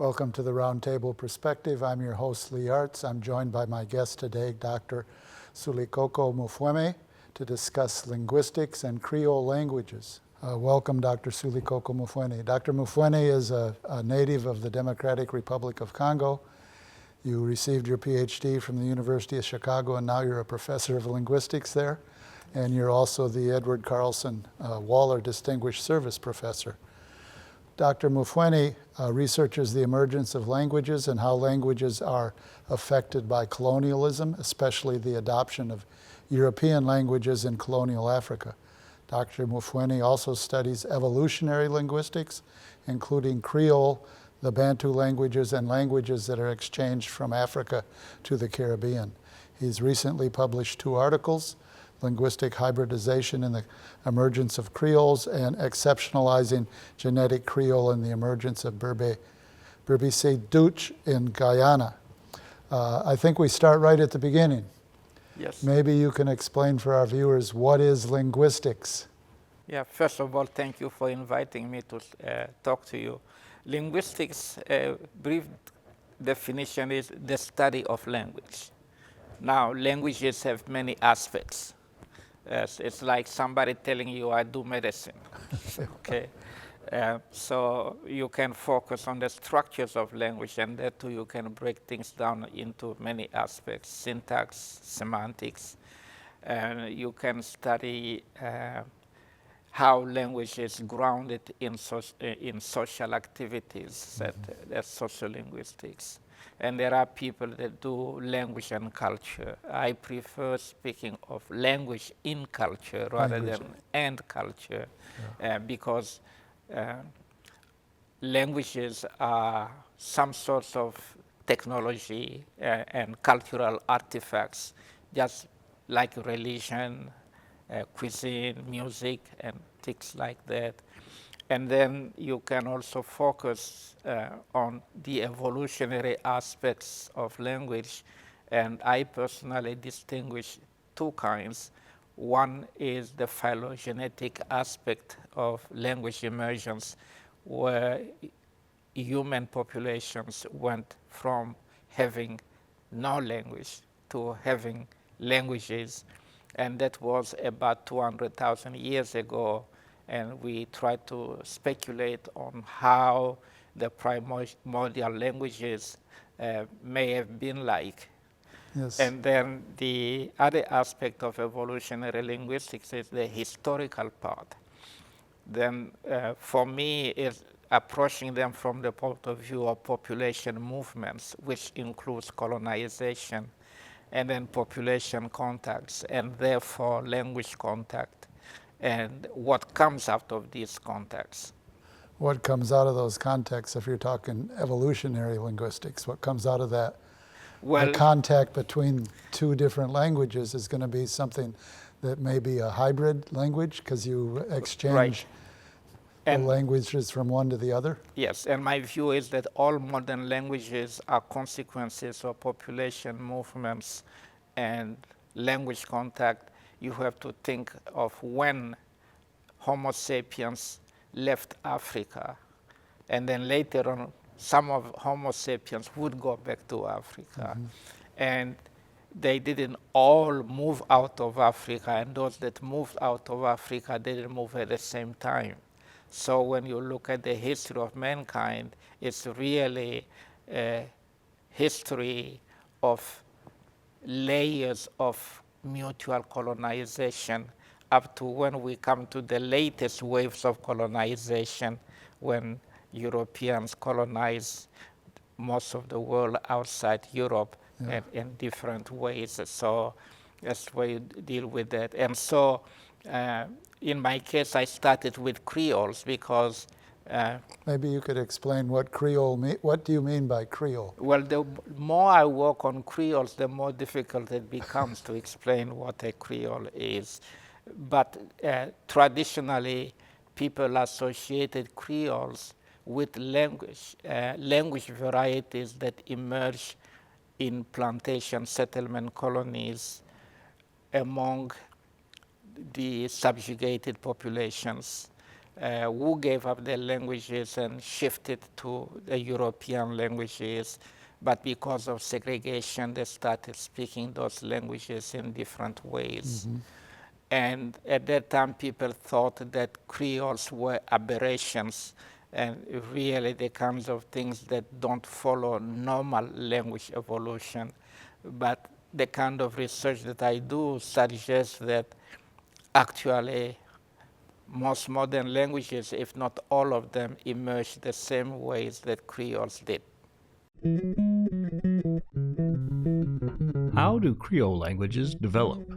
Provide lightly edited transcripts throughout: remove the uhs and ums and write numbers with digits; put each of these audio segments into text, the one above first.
Welcome to the Roundtable Perspective. I'm your host, Lee Artz. I'm joined by my guest today, Dr. Salikoko Mufwene, to discuss linguistics and Creole languages. Welcome, Dr. Salikoko Mufwene. Dr. Mufwene is a native of the Democratic Republic of Congo. You received your Ph.D. from the University of Chicago, and now you're a professor of linguistics there. And you're also the Edward Carlson Waller Distinguished Service Professor. Dr. Mufwene researches the emergence of languages and how languages are affected by colonialism, especially the adoption of European languages in colonial Africa. Dr. Mufwene also studies evolutionary linguistics, including Creole, the Bantu languages, and languages that are exchanged from Africa to the Caribbean. He's recently published 2 articles, Linguistic Hybridization and the Emergence of Creoles, and Exceptionalizing Genetic Creole and the Emergence of Berbice Dutch in Guyana. I think we start right at the beginning. Yes. Maybe you can explain for our viewers, what is linguistics? Yeah, first of all, thank you for inviting me to talk to you. Linguistics, brief definition, is the study of language. Now, languages have many aspects. It's like somebody telling you, I do medicine. Okay. So you can focus on the structures of language, and that too you can break things down into many aspects: syntax, semantics, and you can study how language is grounded in social activities, that's sociolinguistics. And there are people that do language and culture. I prefer speaking of language in culture rather than and culture, because languages are some sorts of technology and cultural artifacts, just like religion, cuisine, music, and things like that. And then you can also focus on the evolutionary aspects of language. And I personally distinguish 2 kinds. One is the phylogenetic aspect of language emergence, where human populations went from having no language to having languages. And that was about 200,000 years ago. And we try to speculate on how the primordial languages may have been like. Yes. And then the other aspect of evolutionary linguistics is the historical part. Then for me, is approaching them from the point of view of population movements, which includes colonization, and then population contacts, and therefore language contact, and what comes out of these contacts. What comes out of those contexts, if you're talking evolutionary linguistics, what comes out of that? Well, the contact between 2 different languages is going to be something that may be a hybrid language, because you exchange the languages from one to the other? Yes, and my view is that all modern languages are consequences of population movements and language contact. You have to think of when Homo sapiens left Africa, and then later on, some of Homo sapiens would go back to Africa. And they didn't all move out of Africa, and those that moved out of Africa didn't move at the same time. So when you look at the history of mankind, it's really a history of layers of mutual colonization up to when we come to the latest waves of colonization, when Europeans colonize most of the world outside Europe in different ways. So that's why you deal with that. And so in my case, I started with Creoles because maybe you could explain what Creole what do you mean by Creole? Well, the more I work on Creoles, the more difficult it becomes to explain what a Creole is. But traditionally, people associated Creoles with language varieties that emerge in plantation settlement colonies among the subjugated populations who gave up their languages and shifted to the European languages. But because of segregation, they started speaking those languages in different ways. And at that time, people thought that Creoles were aberrations, and really the kinds of things that don't follow normal language evolution. But the kind of research that I do suggests that actually most modern languages, if not all of them, emerged the same ways that Creoles did. How do Creole languages develop?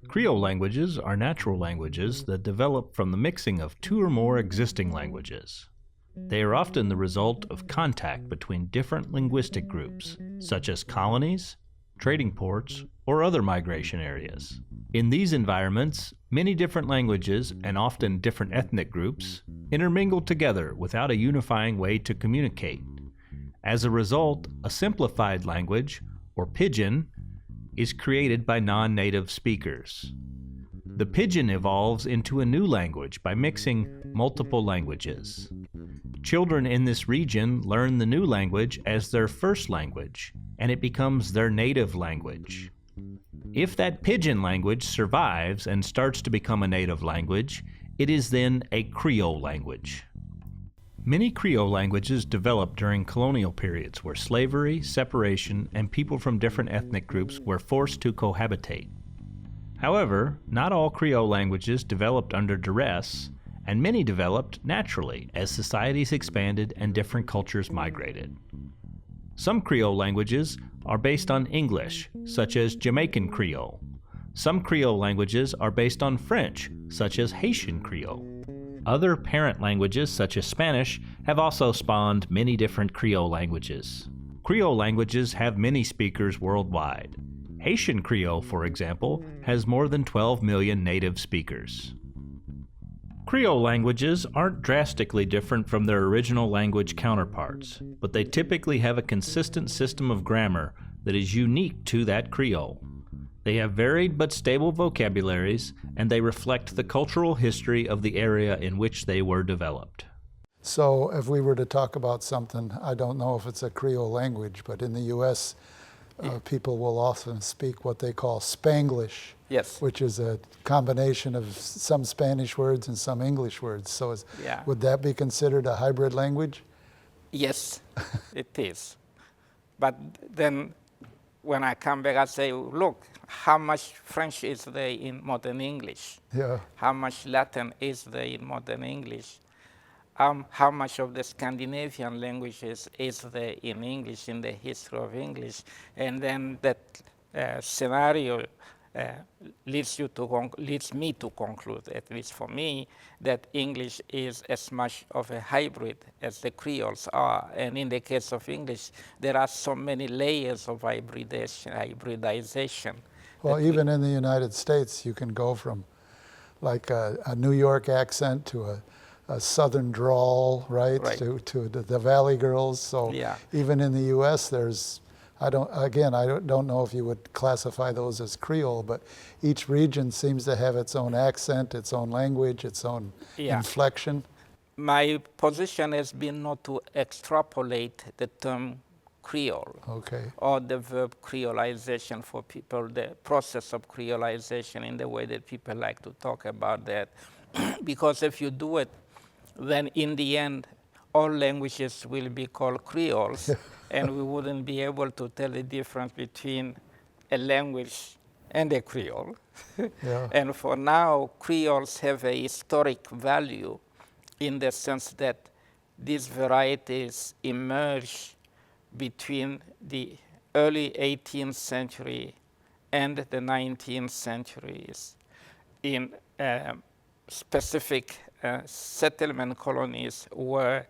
Creole languages are natural languages that develop from the mixing of two or more existing languages. They are often the result of contact between different linguistic groups, such as colonies, trading ports, or other migration areas. In these environments, many different languages and often different ethnic groups intermingle together without a unifying way to communicate. As a result, a simplified language, or pidgin, is created by non-native speakers. The pidgin evolves into a new language by mixing multiple languages. Children in this region learn the new language as their first language, and it becomes their native language. If that pidgin language survives and starts to become a native language, it is then a Creole language. Many Creole languages developed during colonial periods where slavery, separation, and people from different ethnic groups were forced to cohabitate. However, not all Creole languages developed under duress, and many developed naturally as societies expanded and different cultures migrated. Some Creole languages are based on English, such as Jamaican Creole. Some Creole languages are based on French, such as Haitian Creole. Other parent languages, such as Spanish, have also spawned many different Creole languages. Creole languages have many speakers worldwide. Haitian Creole, for example, has more than 12 million native speakers. Creole languages aren't drastically different from their original language counterparts, but they typically have a consistent system of grammar that is unique to that Creole. They have varied but stable vocabularies, and they reflect the cultural history of the area in which they were developed. So if we were to talk about something, I don't know if it's a Creole language, but in the U.S., people will often speak what they call Spanglish, Yes. which is a combination of some Spanish words and some English words. So would that be considered a hybrid language? Yes, it is. But then when I come back, I say, look, how much French is there in modern English? Yeah. How much Latin is there in modern English? How much of the Scandinavian languages is there in English, in the history of English? And then that scenario leads me to conclude, at least for me, that English is as much of a hybrid as the Creoles are. And in the case of English, there are so many layers of hybridization. Well, even in the United States, you can go from like a New York accent to a Southern drawl, right? To the Valley Girls. So even in the U.S., there's, I don't know if you would classify those as Creole, but each region seems to have its own accent, its own language, its own inflection. My position has been not to extrapolate the term Creole or the verb creolization for people, the process of creolization in the way that people like to talk about that. Because if you do it, then in the end, all languages will be called Creoles, and we wouldn't be able to tell the difference between a language and a Creole. And for now, Creoles have a historic value in the sense that these varieties emerge between the early 18th century and the 19th centuries in specific settlement colonies where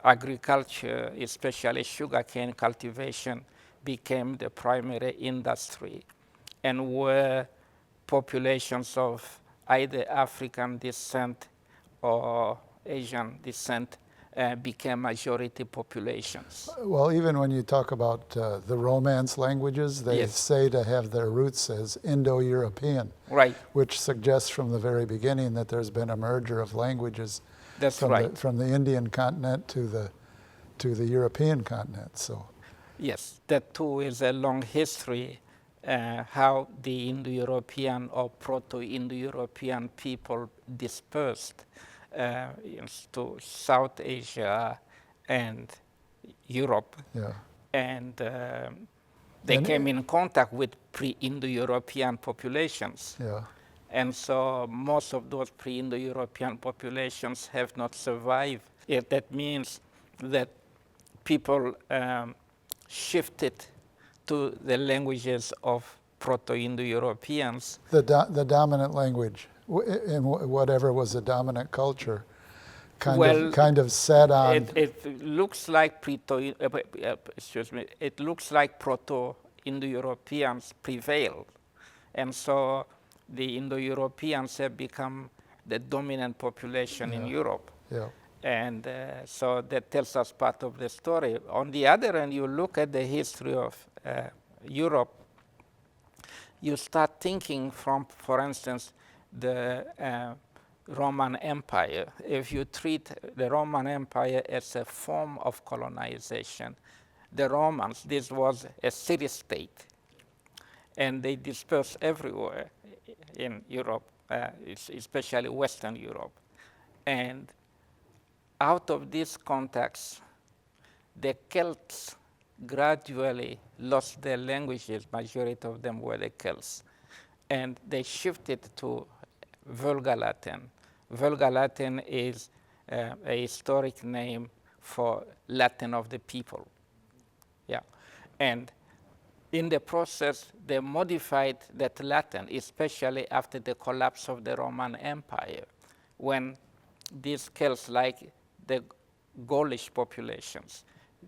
agriculture, especially sugarcane cultivation, became the primary industry, and where populations of either African descent or Asian descent became majority populations. Well, even when you talk about the Romance languages, they Yes. say to have their roots as Indo-European, Right, which suggests from the very beginning that there's been a merger of languages that's from right. from the Indian continent to the European continent. So, Yes, that too is a long history, how the Indo-European or Proto-Indo-European people dispersed to South Asia and Europe, yeah, and they And- came in contact with pre-Indo-European populations. yeah. And so most of those pre-Indo-European populations have not survived. That means that people shifted to the languages of Proto-Indo-Europeans. The dominant language in whatever was the dominant culture kind of set on. It looks like it looks like Proto-Indo-Europeans prevailed, and so the Indo-Europeans have become the dominant population in Europe. Yeah. And so that tells us part of the story. On the other hand, you look at the history of Europe, you start thinking from, for instance, the Roman Empire. If you treat the Roman Empire as a form of colonization, the Romans, this was a city-state, and they dispersed everywhere in Europe, especially Western Europe. And out of this context, the Celts gradually lost their languages. Majority of them were the Celts. And they shifted to Vulgar Latin. Vulgar Latin is a historic name for Latin of the people. Yeah. And in the process, they modified that Latin, especially after the collapse of the Roman Empire, when these Celts, like the Gaulish populations,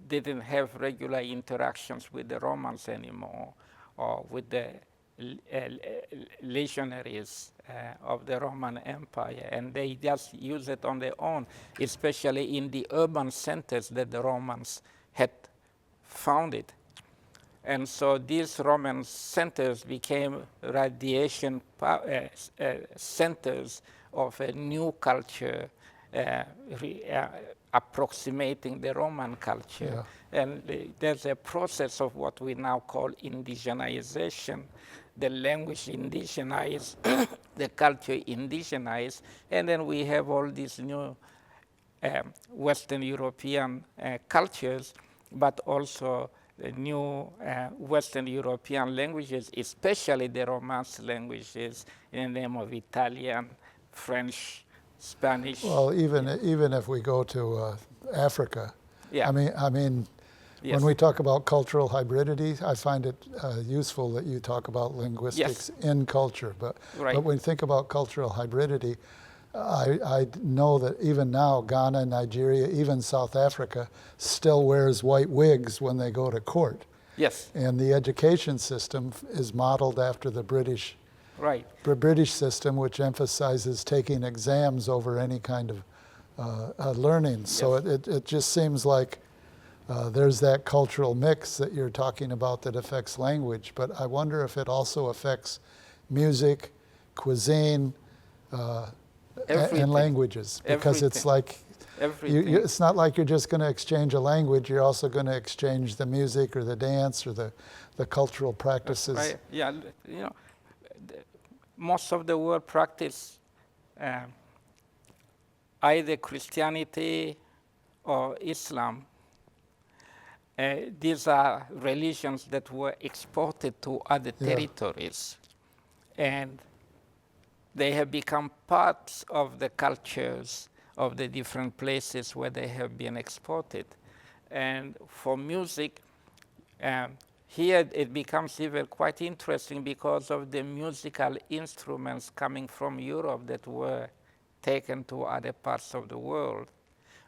didn't have regular interactions with the Romans anymore, or with the legionaries of the Roman Empire, and they just use it on their own, especially in the urban centers that the Romans had founded. And so these Roman centers became radiation centers of a new culture, approximating the Roman culture. Yeah. And there's a process of what we now call indigenization. The language indigenized, the culture indigenized, and then we have all these new Western European cultures, but also the new Western European languages, especially the Romance languages in the name of Italian, French, Spanish. Well, even if we go to Africa, Yeah. I mean, Yes. when we talk about cultural hybridity, I find it useful that you talk about linguistics in culture. But Right. when we think about cultural hybridity, I know that even now, Ghana, Nigeria, even South Africa still wears white wigs when they go to court. Yes, And the education system is modeled after the British system, which emphasizes taking exams over any kind of learning. So it just seems like there's that cultural mix that you're talking about that affects language. But I wonder if it also affects music, cuisine, and languages. Because it's like, it's not like you're just going to exchange a language. You're also going to exchange the music or the dance or the cultural practices. Right. Yeah, you know, most of the world practice either Christianity or Islam. These are religions that were exported to other territories, and they have become parts of the cultures of the different places where they have been exported. And for music, here it becomes even quite interesting because of the musical instruments coming from Europe that were taken to other parts of the world.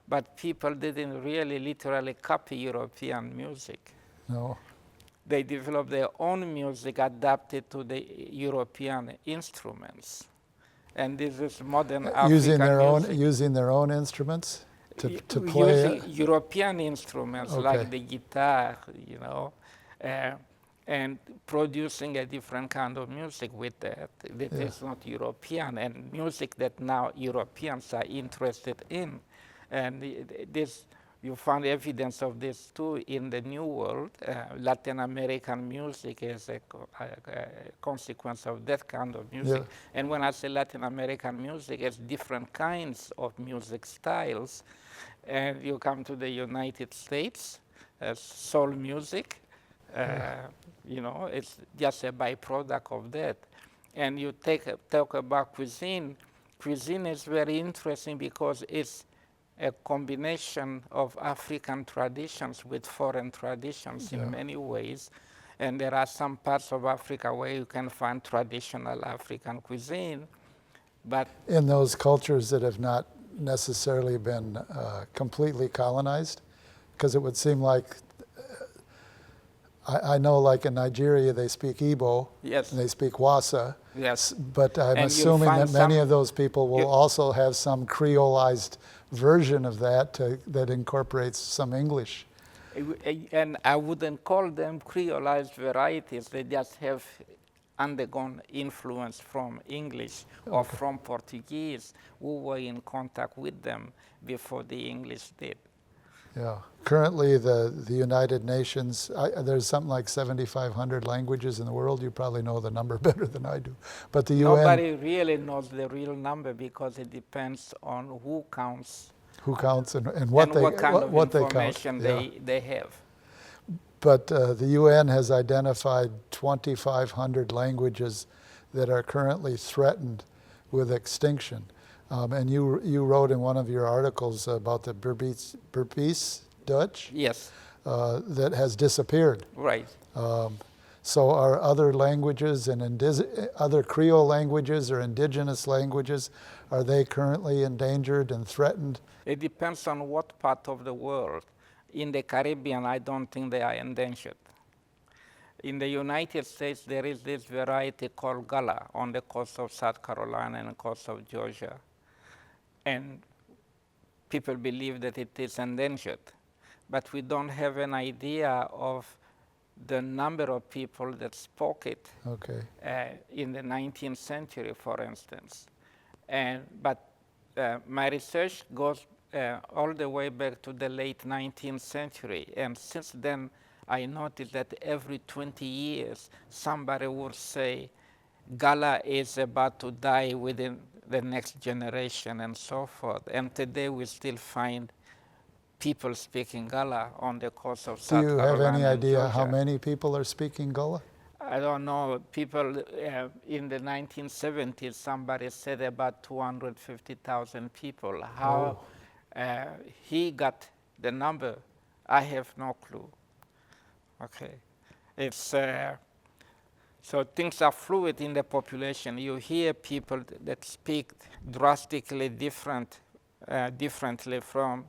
But people didn't really literally copy European music. No. They developed their own music adapted to the European instruments. And this is modern African music. Using their own instruments? to play using it? European instruments Okay. like the guitar, and producing a different kind of music with that is not European, and music that now Europeans are interested in. And this, you find evidence of this too in the New World. Latin American music is a consequence of that kind of music. Yeah. And when I say Latin American music, it's different kinds of music styles. And you come to the United States, soul music, it's just a byproduct of that. And you talk about cuisine. Cuisine is very interesting because it's a combination of African traditions with foreign traditions in many ways. And there are some parts of Africa where you can find traditional African cuisine. But in those cultures that have not necessarily been completely colonized? Because it would seem like, I know like in Nigeria they speak Igbo, yes, and they speak Wasa, yes, but I'm and assuming that many of those people will also have some Creolized version of that that incorporates some English. And I wouldn't call them Creolized varieties. They just have undergone influence from English or from Portuguese, who were in contact with them before the English did. Yeah. Currently, the United Nations, there's something like 7,500 languages in the world. You probably know the number better than I do. But the UN... Nobody really knows the real number because it depends on who counts. Who counts and what they what kind of count. information they have. But the UN has identified 2,500 languages that are currently threatened with extinction. And you wrote in one of your articles about the Berbice Dutch, yes, that has disappeared. Right. So are other languages and other Creole languages or indigenous languages, are they currently endangered and threatened? It depends on what part of the world. In the Caribbean, I don't think they are endangered. In the United States, there is this variety called Gala on the coast of South Carolina and the coast of Georgia. And people believe that it is endangered. But we don't have an idea of the number of people that spoke it in the 19th century, for instance. But my research goes all the way back to the late 19th century. And since then, I noticed that every 20 years, somebody would say, Gala is about to die within the next generation and so forth. And today we still find people speaking Gala on the coast of South Carolina. Do you have any idea Georgia. how many people are speaking Gala? I don't know. People in the 1970s, somebody said about 250,000 people. How he got the number, I have no clue. Okay, it's so things are fluid in the population. You hear people that speak drastically differently from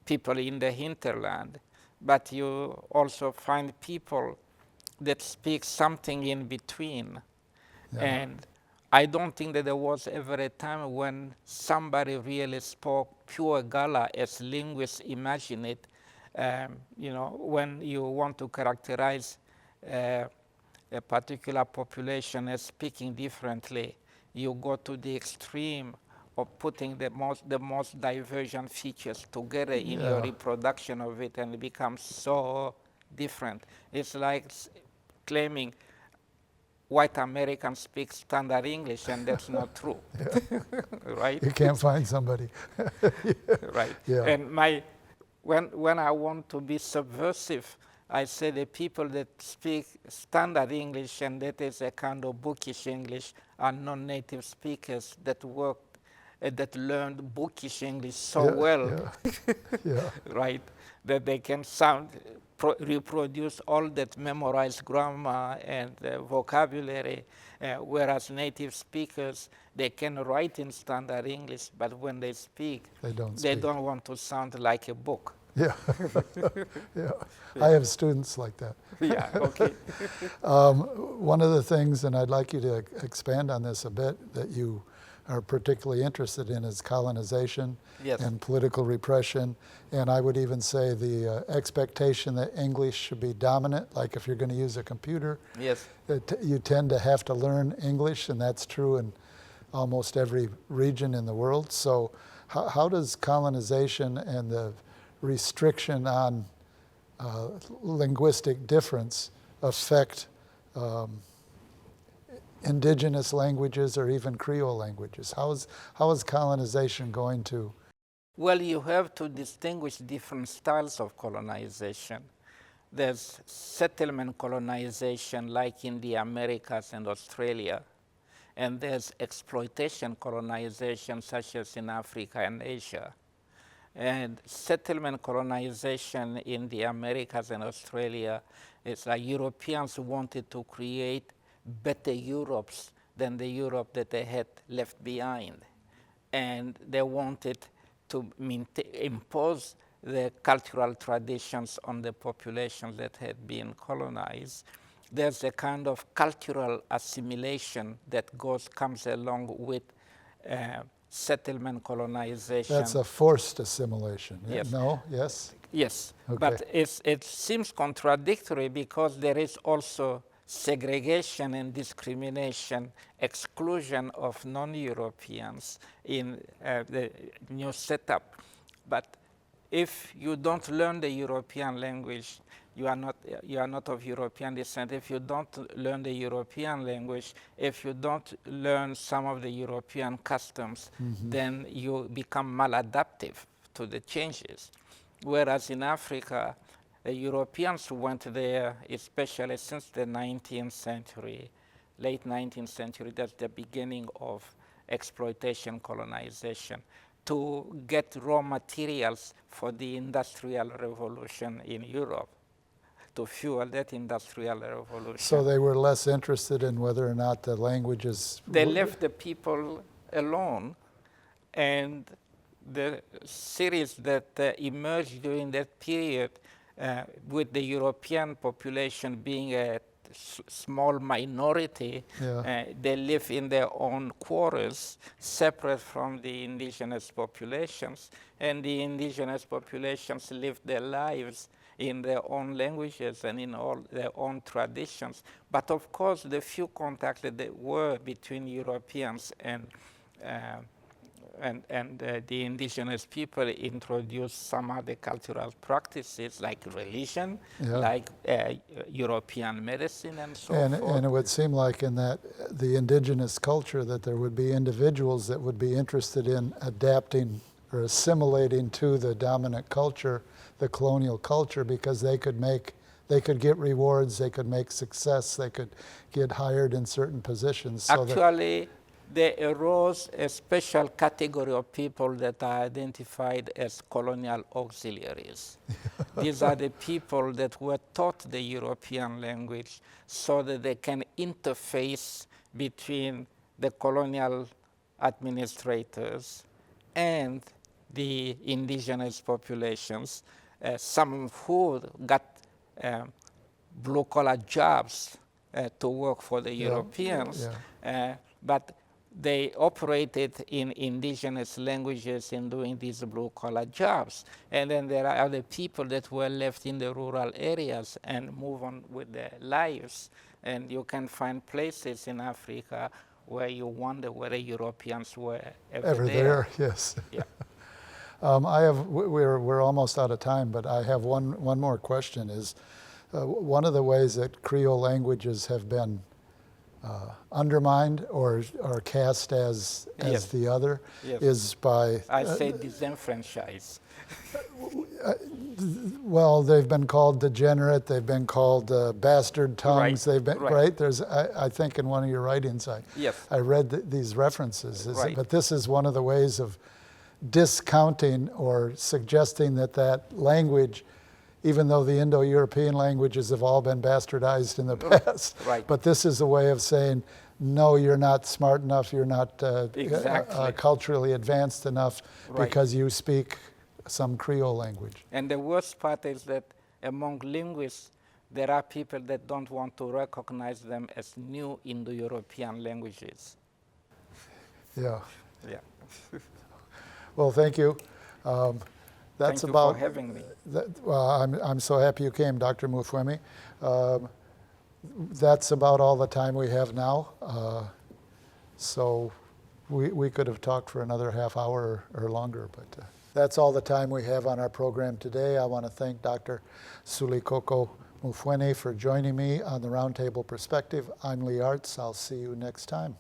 people in the hinterland, but you also find people that speak something in between. And I don't think that there was ever a time when somebody really spoke pure Gala as linguists imagine it. When you want to characterize a particular population as speaking differently, you go to the extreme of putting the most divergent features together in your reproduction of it, and it becomes so different. It's like claiming white Americans speak standard English, and that's not true. Right? You can't find somebody. Right. Yeah. And when I want to be subversive, I say the people that speak standard English, and that is a kind of bookish English, are non-native speakers that that learned bookish English so well, right, that they can reproduce all that memorized grammar and vocabulary, whereas native speakers, they can write in standard English, but when they speak, they don't want to sound like a book. Yeah, I have students like that. Yeah, okay. One of the things, and I'd like you to expand on this a bit, that you are particularly interested in is colonization Yes. and political repression. And I would even say the expectation that English should be dominant, like if you're going to use a computer, Yes. you tend to have to learn English, and that's true in almost every region in the world. So how does colonization and the restriction on linguistic difference affect indigenous languages or even Creole languages? How is colonization going to? Well, you have to distinguish different styles of colonization. There's settlement colonization, like in the Americas and Australia, and there's exploitation colonization, such as in Africa and Asia. And settlement colonization in the Americas and Australia is like Europeans wanted to create better Europes than the Europe that they had left behind. And they wanted to impose the cultural traditions on the populations that had been colonized. There's a kind of cultural assimilation that comes along with settlement colonization. That's a forced assimilation. Yes. No? Yes? Yes, Okay. but it seems contradictory because there is also segregation and discrimination, exclusion of non-Europeans in the new setup. But if you don't learn the European language, you are not of European descent. If you don't learn the European language, if you don't learn some of the European customs, then you become maladaptive to the changes. Whereas in Africa, the Europeans went there, especially since the 19th century, late 19th century, that's the beginning of exploitation colonization, to get raw materials for the Industrial Revolution in Europe, to fuel that Industrial Revolution. So they were less interested in whether or not the languages... They left the people alone, and the series that emerged during that period, with the European population being a small minority, they live in their own quarters, separate from the indigenous populations, and the indigenous populations live their lives in their own languages and in all their own traditions. But of course, the few contacts that there were between Europeans and the indigenous people introduced some other cultural practices like religion, like European medicine, and so forth. And it would seem like in that the indigenous culture that there would be individuals that would be interested in adapting or assimilating to the dominant culture, the colonial culture, because they could get rewards, they could make success, they could get hired in certain positions. So actually, there arose a special category of people that are identified as colonial auxiliaries. These are the people that were taught the European language so that they can interface between the colonial administrators and the indigenous populations, some who got blue-collar jobs to work for the Europeans, but they operated in indigenous languages in doing these blue-collar jobs. And then there are other people that were left in the rural areas and move on with their lives. And you can find places in Africa where you wonder whether Europeans were ever there. Yes. Yeah. We're almost out of time, but I have one more question. Is one of the ways that Creole languages have been undermined or cast as the other is by... I say disenfranchised. Well, they've been called degenerate, they've been called bastard tongues, they've been, right? There's, I think in one of your writings, I read these references, but this is one of the ways of discounting or suggesting that language, even though the Indo-European languages have all been bastardized in the past, but this is a way of saying, no, you're not smart enough, you're not culturally advanced enough because you speak some Creole language. And the worst part is that among linguists, there are people that don't want to recognize them as new Indo-European languages. Yeah. Yeah. Well, thank you. Thank you for having me. Well, I'm so happy you came, Dr. Mufwene. That's about all the time we have now. So we could have talked for another half hour or longer, but that's all the time we have on our program today. I want to thank Dr. Salikoko Mufwene for joining me on the Roundtable Perspective. I'm Lee Artz. I'll see you next time.